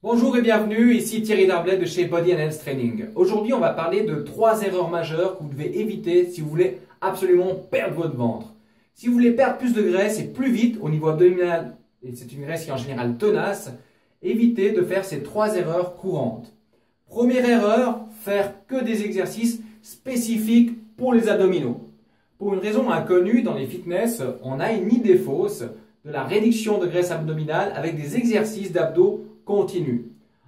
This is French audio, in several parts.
Bonjour et bienvenue, ici Thierry Darblay de chez Body & Health Training. Aujourd'hui, on va parler de 3 erreurs majeures que vous devez éviter si vous voulez absolument perdre votre ventre. Si vous voulez perdre plus de graisse et plus vite au niveau abdominal, et c'est une graisse qui est en général tenace, évitez de faire ces 3 erreurs courantes. Première erreur, faire que des exercices spécifiques pour les abdominaux. Pour une raison inconnue dans les fitness, on a une idée fausse de la réduction de graisse abdominale avec des exercices d'abdos continus.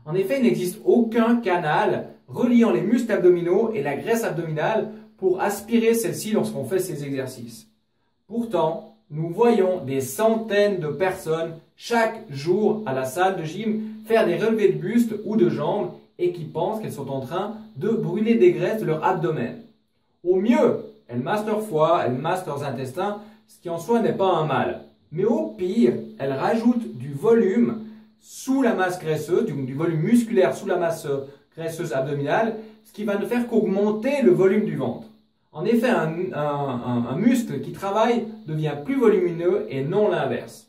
En effet, il n'existe aucun canal reliant les muscles abdominaux et la graisse abdominale pour aspirer celle-ci lorsqu'on fait ces exercices. Pourtant, nous voyons des centaines de personnes chaque jour à la salle de gym faire des relevés de buste ou de jambes et qui pensent qu'elles sont en train de brûler des graisses de leur abdomen. Au mieux, elles massent leur foie, elles massent leurs intestins, ce qui en soi n'est pas un mal. Mais au pire, elles rajoutent du volume sous la masse graisseuse, du volume musculaire sous la masse graisseuse abdominale, ce qui va ne faire qu'augmenter le volume du ventre. En effet, un muscle qui travaille devient plus volumineux et non l'inverse.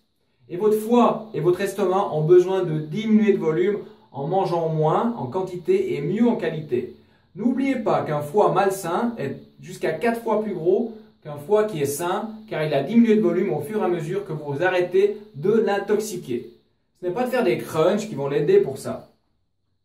Et votre foie et votre estomac ont besoin de diminuer de volume en mangeant moins en quantité et mieux en qualité. N'oubliez pas qu'un foie malsain est jusqu'à 4 fois plus gros qu'un foie qui est sain, car il a diminué de volume au fur et à mesure que vous arrêtez de l'intoxiquer. Ce n'est pas de faire des crunchs qui vont l'aider pour ça.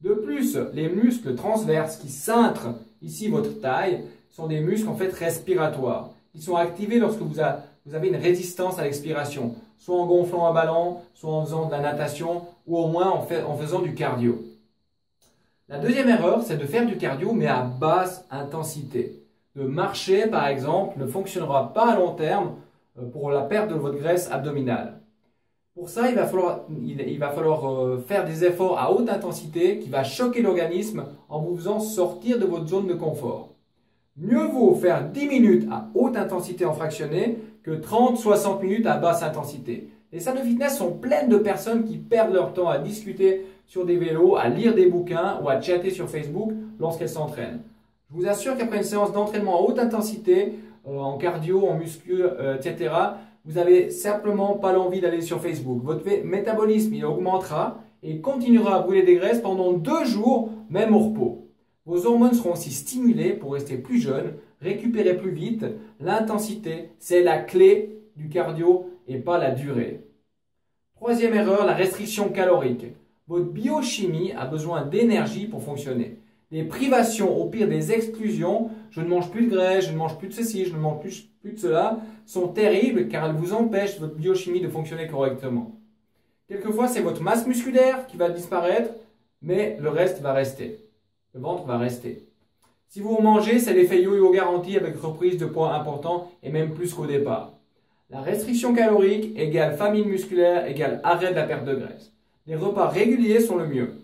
De plus, les muscles transverses qui cintrent ici votre taille sont des muscles en fait respiratoires. Ils sont activés lorsque vous avez une résistance à l'expiration, soit en gonflant un ballon, soit en faisant de la natation, ou au moins en faisant du cardio. La deuxième erreur, c'est de faire du cardio mais à basse intensité. De marcher, par exemple, ne fonctionnera pas à long terme pour la perte de votre graisse abdominale. Pour ça, il va falloir faire des efforts à haute intensité qui va choquer l'organisme en vous faisant sortir de votre zone de confort. Mieux vaut faire 10 minutes à haute intensité en fractionné que 30-60 minutes à basse intensité. Les salles de fitness sont pleines de personnes qui perdent leur temps à discuter sur des vélos, à lire des bouquins ou à chatter sur Facebook lorsqu'elles s'entraînent. Je vous assure qu'après une séance d'entraînement à haute intensité, en cardio, en muscu, etc., vous n'avez simplement pas l'envie d'aller sur Facebook. Votre métabolisme il augmentera et continuera à brûler des graisses pendant 2 jours, même au repos. Vos hormones seront aussi stimulées pour rester plus jeunes, récupérer plus vite. L'intensité, c'est la clé du cardio et pas la durée. Troisième erreur, la restriction calorique. Votre biochimie a besoin d'énergie pour fonctionner. Des privations, au pire des exclusions, je ne mange plus de graisse, je ne mange plus de ceci, je ne mange plus de cela, sont terribles car elles vous empêchent votre biochimie de fonctionner correctement. Quelquefois, c'est votre masse musculaire qui va disparaître, mais le reste va rester. Le ventre va rester. Si vous mangez, c'est l'effet yo-yo garanti avec reprise de poids important et même plus qu'au départ. La restriction calorique égale famine musculaire égale arrêt de la perte de graisse. Les repas réguliers sont le mieux.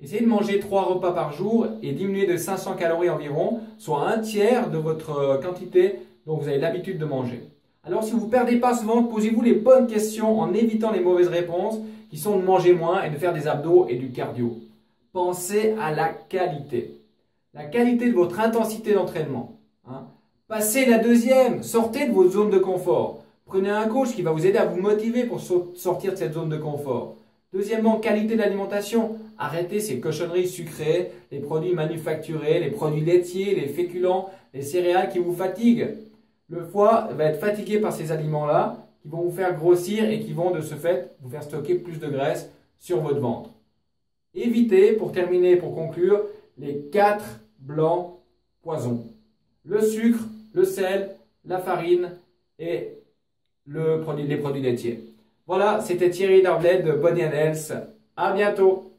Essayez de manger 3 repas par jour et diminuer de 500 calories environ, soit un tiers de votre quantité dont vous avez l'habitude de manger. Alors si vous ne perdez pas ce ventre, posez-vous les bonnes questions en évitant les mauvaises réponses qui sont de manger moins et de faire des abdos et du cardio. Pensez à la qualité de votre intensité d'entraînement. Passez la deuxième, sortez de votre zone de confort. Prenez un coach qui va vous aider à vous motiver pour sortir de cette zone de confort. Deuxièmement, qualité de l'alimentation. Arrêtez ces cochonneries sucrées, les produits manufacturés, les produits laitiers, les féculents, les céréales qui vous fatiguent. Le foie va être fatigué par ces aliments-là qui vont vous faire grossir et qui vont de ce fait vous faire stocker plus de graisse sur votre ventre. Évitez, pour terminer, pour conclure, les 4 blancs poisons. Le sucre, le sel, la farine et les produits laitiers. Voilà, c'était Thierry Darblay de Body & Health. À bientôt!